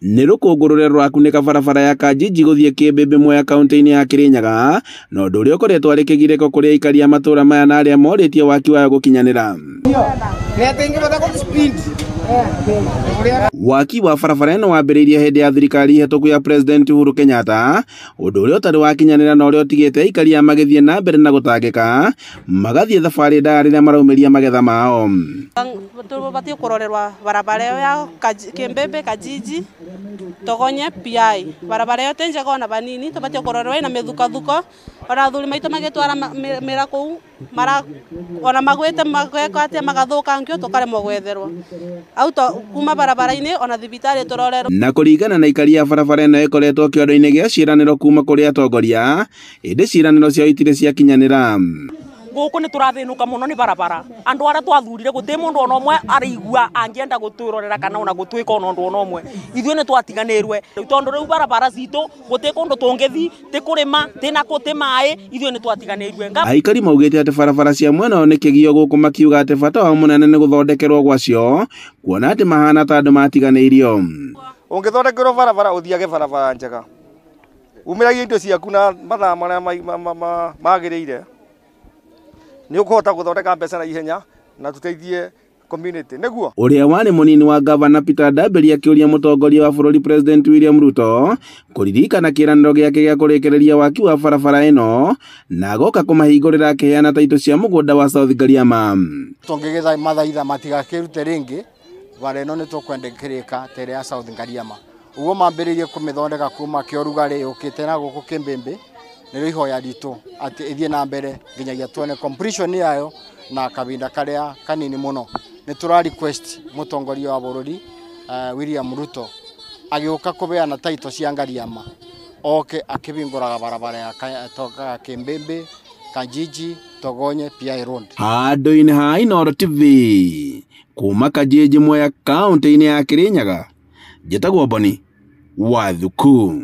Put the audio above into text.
nĩ rũkũngũrũre rwakunĩka barabara ya Kanjiji gũthiĩ Kĩmbĩmbĩ Mwea kaunti-inĩ ya Kĩrĩnyaga, na ũndũ ũrĩa ũkoretwo arĩ kĩgirĩko kũrĩ aikari a matũũra maya na arĩa morĩtie waki wayo gũkinyanĩra. Waki wa barabara ĩno wambĩrĩirie hĩndĩ ya thirikari hetũku ya President Uhuru Kenyatta, ũndũ ũrĩa ũtarĩ wakinyanĩra na ũrĩa ũtigĩte aikari magĩthiĩ na mbere na gũtangĩka, magathiĩ thabarĩ ndaya rĩrĩa maraumĩria magetha mao. Tũbatiĩ kũrorerwa barabara ĩyo ya Kĩmbĩmbĩ, Kanjiji, Togonye, PI. Barabara ĩyo tĩ njega ona banini, tũbatiĩ kũrorerwa ĩna mĩthukathuko, ona athuri maitũ magĩtwara mĩra kũu, ona magwĩte mageka atĩa magathũkangio tũkaremwo gwetherwa. Au kuma barabara-inĩ ona thibitarĩ tũrorerwo. Na kũringana na aikari a barabara ĩno ĩkoretwo kĩondo-inĩ gĩa ciĩranĩro kuma kũrĩ atongoria, ĩndĩ ciĩranĩro ciao itirĩ ciakinyanĩra. Gũkũ nĩ tũrathĩnũka mũno nĩ barabara. Andũ arĩa twathurire gũtĩ mũndũ ona ũmwe araigua angĩenda gũtwĩrorera kana ona gũtwĩka ona ũndũ ona ũmwe. Ithuĩ nĩ twatiganĩrwe. Tondũ rĩu barabara citũ gũtĩ kũndũ tũngĩthi, tĩ kũrĩma, tĩ nakũ, tĩ maĩ, ithuĩ nĩ twatiganĩrwe. Aikari maugĩte atĩ barabara cia mwena ũyũ nĩ kĩgio gũkũ makiuga atĩ bata wao mũnene nĩ gũthondekerwo gwacio, kuona atĩ mahana ta andũ matiganĩirio. Ũngĩthondekerwo barabara ũthiage barabara njega. Umĩragia indo ciaku na mathaa marĩa magĩrĩire. Nĩ ũkũhota gũthondeka mbeca na ihenya na tũteithie community nĩguo. Ũrĩa warĩ mũnini wa gavana Peter Ndambĩri akĩũria mũtongoria wa bũrũri President William Ruto kũririkana kĩĩranĩro gĩake gĩa kũrĩkĩrĩria waki wa barabara ĩno na agoka kũmahingũrĩra akĩheana taitũ cia mũgũnda wa South Ngariama. Tũngĩgetha mathaitha matigakĩrute rĩngĩ, bara ĩno nĩ tũkwendekĩrĩka tere ya South Ngariama. Ũguo mambĩrĩirie kũmĩthondeka kuma kĩorugarĩ ũkĩte na gũkũ Kĩmbĩmbĩ. Nĩrĩo ihoya ritũ atĩ ĩthiĩ na mbere nginyagia tuone completion yayo na kabinda karĩa kanini mũno. Nĩ tũra request mũtongoria wa bũrũri William Ruto agĩũka kũbeana taitũ cia Ngariama oke akĩbingũraga barabara ya Kĩmbĩmbĩ, Kanjiji, Togonye, PI Road. Handũ-inĩ ha Inooro TV kuma Kanjiji Mwea kaunti-inĩ ya Kĩrĩnyaga, njĩtagwo Boni Wathuku.